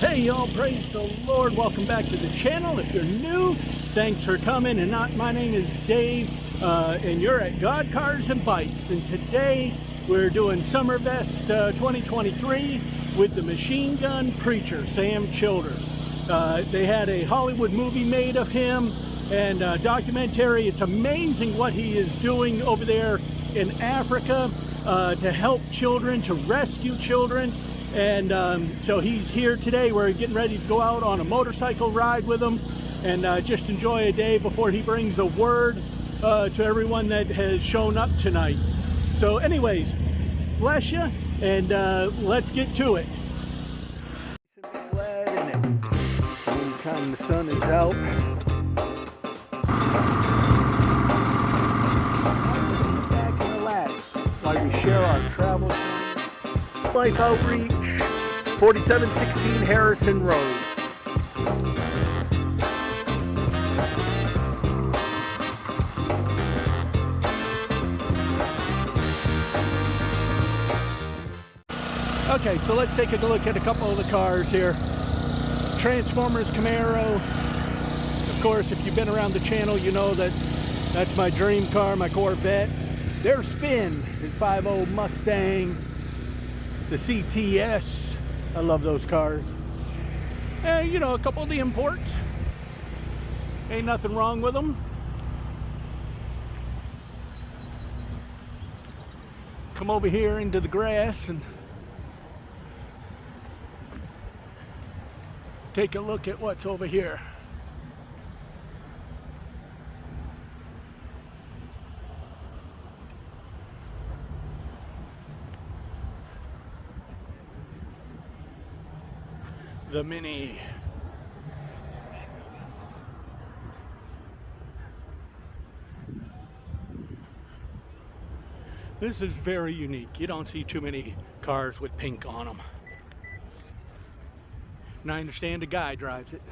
Hey y'all, praise the Lord. Welcome back to the channel. If you're new, thanks for coming. And my name is Dave, and you're at God Cars and Bikes. And today we're doing Summerfest 2023 with the Machine Gun Preacher, Sam Childers. They had a Hollywood movie made of him and a documentary. It's amazing what he is doing over there in Africa to help children, to rescue children. And so he's here today. We're getting ready to go out on a motorcycle ride with him and just enjoy a day before he brings a word to everyone that has shown up tonight. So anyways, bless you, and let's get to it. Glad in it. Anytime the sun is out. Back and relax while we share our travel Life Outreach, 4716 Harrison Road. Okay, so let's take a look at a couple of the cars here. Transformers Camaro. Of course, if you've been around the channel, you know that that's my dream car, my Corvette. There's Finn, his 5.0 Mustang. The CTS, I love those cars. And you know, a couple of the imports, ain't nothing wrong with them. Come over here into the grass and take a look at what's over here. The Mini. This is very unique. You don't see too many cars with pink on them. And I understand a guy drives it.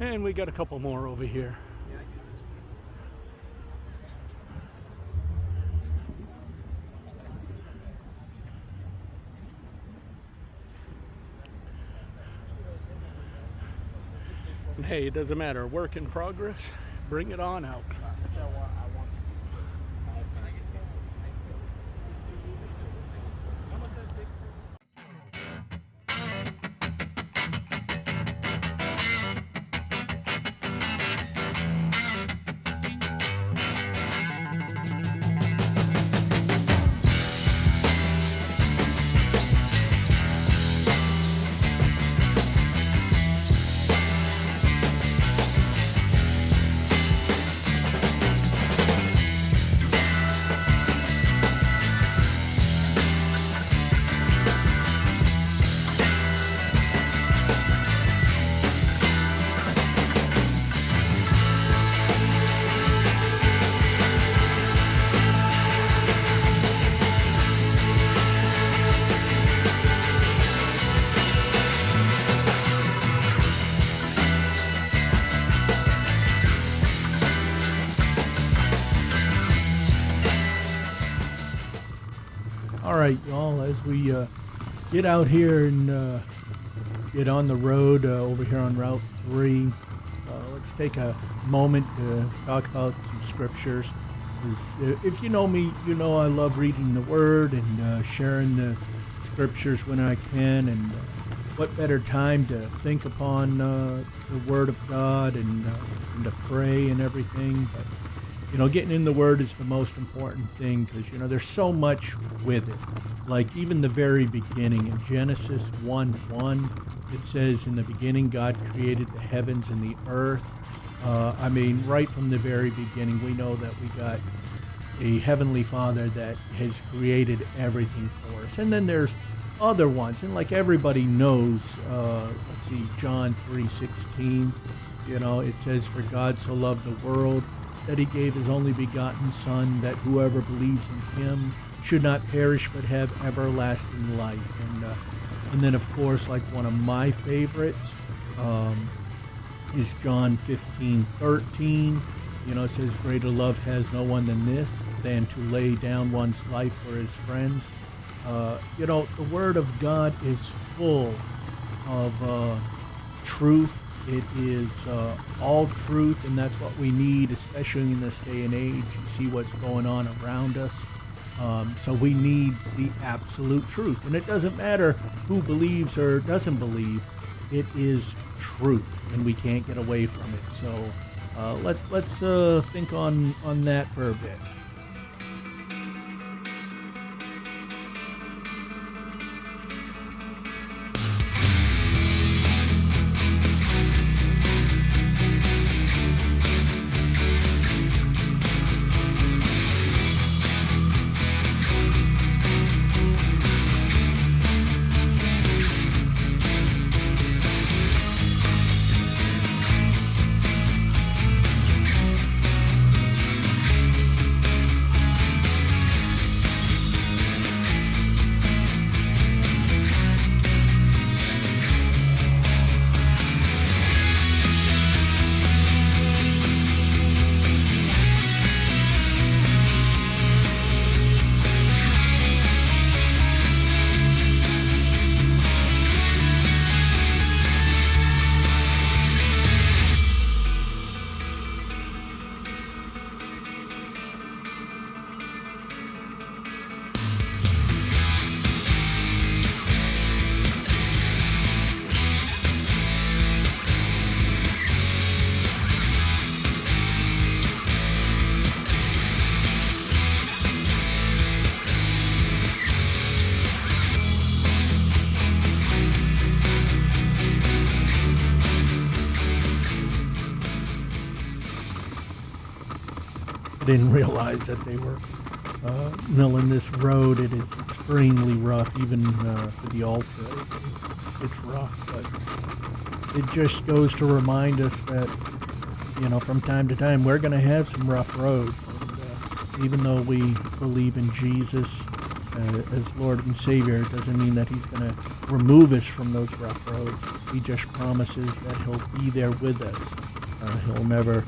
And we got a couple more over here. And hey, it doesn't matter. Work in progress. Bring it on out. All right, y'all, as we get out here and get on the road over here on Route 3, let's take a moment to talk about some scriptures. If you know me, you know I love reading the Word and sharing the scriptures when I can, and what better time to think upon the Word of God and to pray and everything. But you know, getting in the Word is the most important thing because, you know, there's so much with it. Like even the very beginning in Genesis 1:1, it says, in the beginning God created the heavens and the earth. I mean, right from the very beginning, we know that we got a Heavenly Father that has created everything for us. And then there's other ones, and like everybody knows, let's see, John 3:16, you know, it says, for God so loved the world that he gave his only begotten Son, that whoever believes in him should not perish but have everlasting life. And then of course, like one of my favorites is John 15:13. You know, it says, greater love has no one than this, than to lay down one's life for his friends. The Word of God is full of truth. It is all truth, and that's what we need, especially in this day and age. You see what's going on around us. So we need the absolute truth. And it doesn't matter who believes or doesn't believe, it is truth, and we can't get away from it. So let's think on that for a bit. Didn't realize that they were milling this road. It is extremely rough, even for the ultra. It's rough, but it just goes to remind us that, from time to time, we're going to have some rough roads. And, even though we believe in Jesus as Lord and Savior, it doesn't mean that He's going to remove us from those rough roads. He just promises that He'll be there with us. He'll never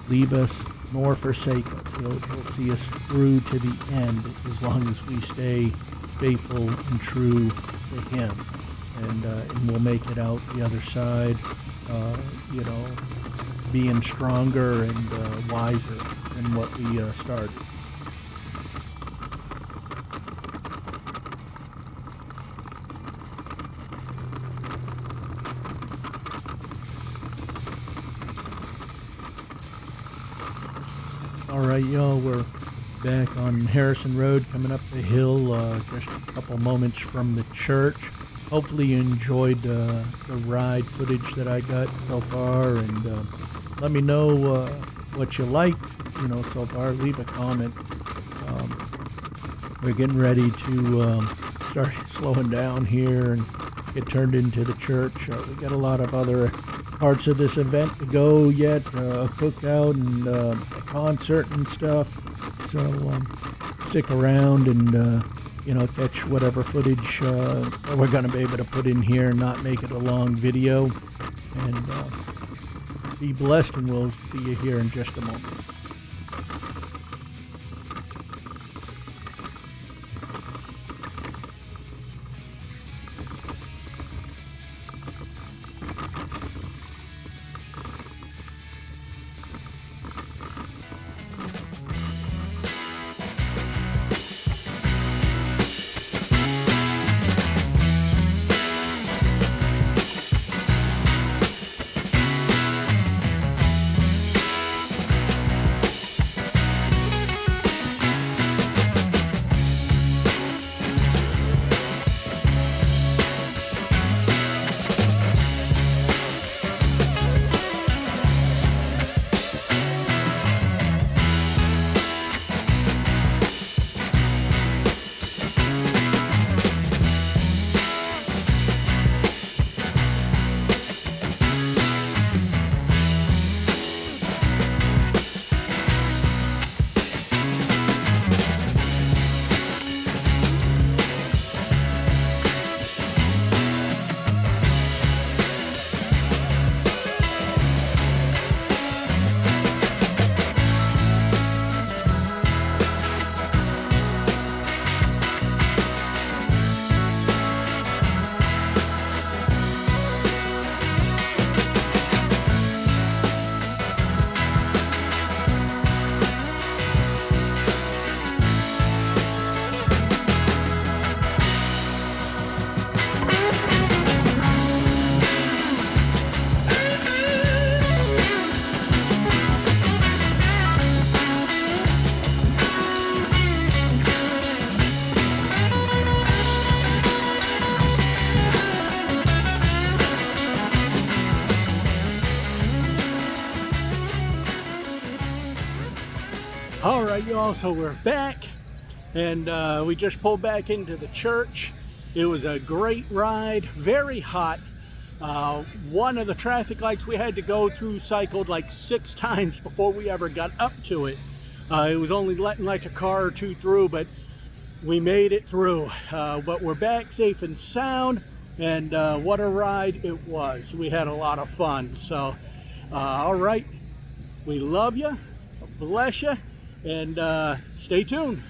leave us nor forsake us. He'll see us through to the end as long as we stay faithful and true to Him. And we'll make it out the other side, being stronger and wiser than what we started. All right, y'all, we're back on Harrison Road, coming up the hill, just a couple moments from the church. Hopefully you enjoyed the ride footage that I got so far, and let me know what you liked, so far. Leave a comment. We're getting ready to start slowing down here and get turned into the church. We got a lot of other parts of this event to go yet, a cookout and a concert and stuff. So stick around and catch whatever footage we're going to be able to put in here and not make it a long video. And be blessed, and we'll see you here in just a moment. right, y'all, so we're back, and we just pulled back into the church. It was a great ride, very hot. One of the traffic lights we had to go through cycled like 6 times before we ever got up to it. It was only letting like a car or two through, but we made it through. But we're back safe and sound, and what a ride it was. We had a lot of fun. So, all right, we love you, bless you, and stay tuned.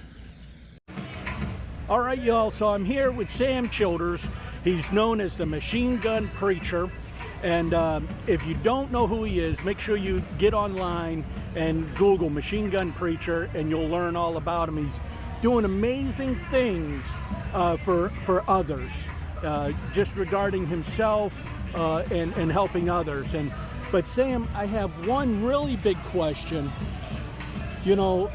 All right, y'all, so I'm here with Sam Childers. He's known as the Machine Gun Preacher, and if you don't know who he is, make sure you get online and Google Machine Gun Preacher, and you'll learn all about him. He's doing amazing things for others, just regarding himself and helping others. But Sam, I have one really big question. You know,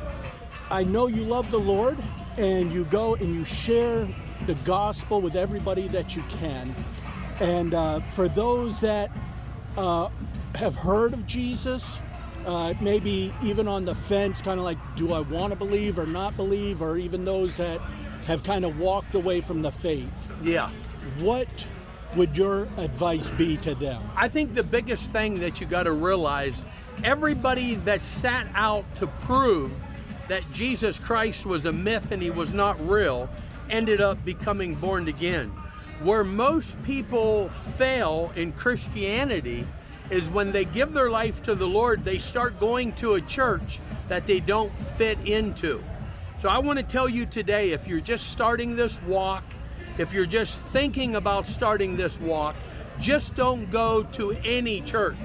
I know you love the Lord, and you go and you share the gospel with everybody that you can. And for those that have heard of Jesus, maybe even on the fence, kind of like, do I want to believe or not believe, or even those that have kind of walked away from the faith. Yeah. What would your advice be to them? I think the biggest thing that you got to realize, everybody that sat out to prove that Jesus Christ was a myth and he was not real ended up becoming born again. Where most people fail in Christianity is when they give their life to the Lord, they start going to a church that they don't fit into. So I want to tell you today, if you're just starting this walk, if you're just thinking about starting this walk, just don't go to any church.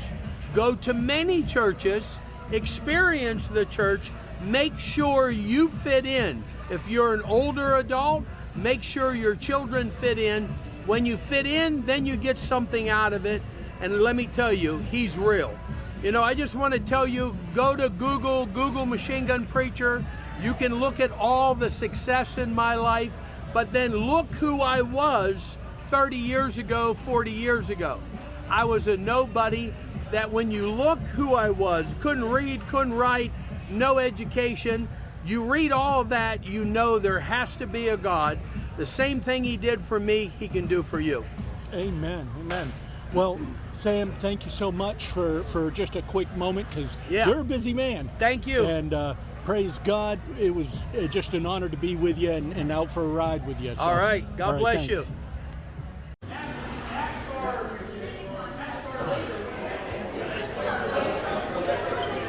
Go to many churches, experience the church, make sure you fit in. If you're an older adult, make sure your children fit in. When you fit in, then you get something out of it. And let me tell you, he's real. You know, I just want to tell you, go to Google Machine Gun Preacher. You can look at all the success in my life, but then look who I was 30 years ago, 40 years ago. I was a nobody that when you look who I was, couldn't read, couldn't write, no education, you read all of that, you know there has to be a God. The same thing he did for me, he can do for you. Amen, amen. Well, Sam, thank you so much for just a quick moment, because you're a busy man. Thank you. And praise God, it was just an honor to be with you and out for a ride with you. So, all right, God bless you.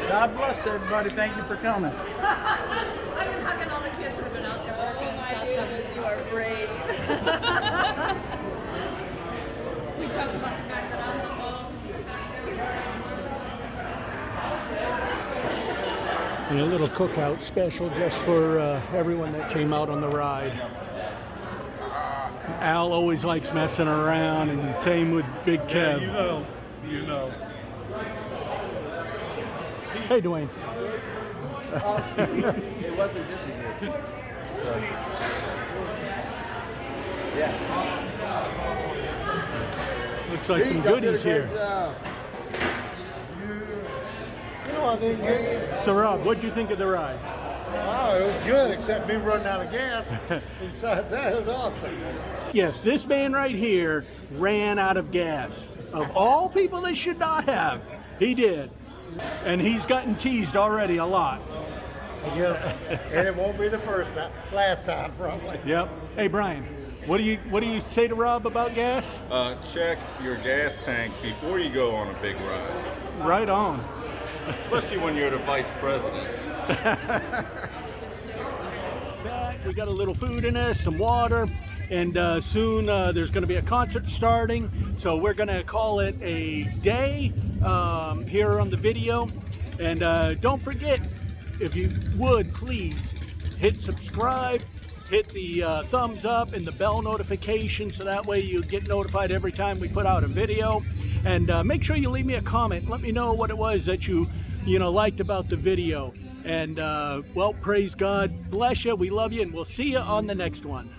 God bless everybody. Thank you for coming. I've been hugging all the kids that have been out there working. Oh my goodness, you are brave. We talked about the fact that I'm the And a little cookout special just for everyone that came out on the ride. Al always likes messing around, and same with Big Kev. Yeah, you know. Hey, Dwayne. It wasn't busy here. So, yeah. Looks like some goodies here. You know, I think good. So, Rob, what did you think of the ride? Wow, it was good, except me running out of gas. Besides that, it was awesome. Yes, this man right here ran out of gas. Of all people that should not have, he did. And he's gotten teased already a lot. I guess, and it won't be the first time, last time probably. Yep. Hey, Brian, what do you say to Rob about gas? Check your gas tank before you go on a big ride. Right on. Especially when you're the vice president. We got a little food in us, some water, and soon there's going to be a concert starting. So we're going to call it a day here on the video. And don't forget, if you would, please hit subscribe, hit the thumbs up and the bell notification, so that way you get notified every time we put out a video. And make sure you leave me a comment. Let me know what it was that you liked about the video. And well, praise God, bless you, we love you, and we'll see you on the next one.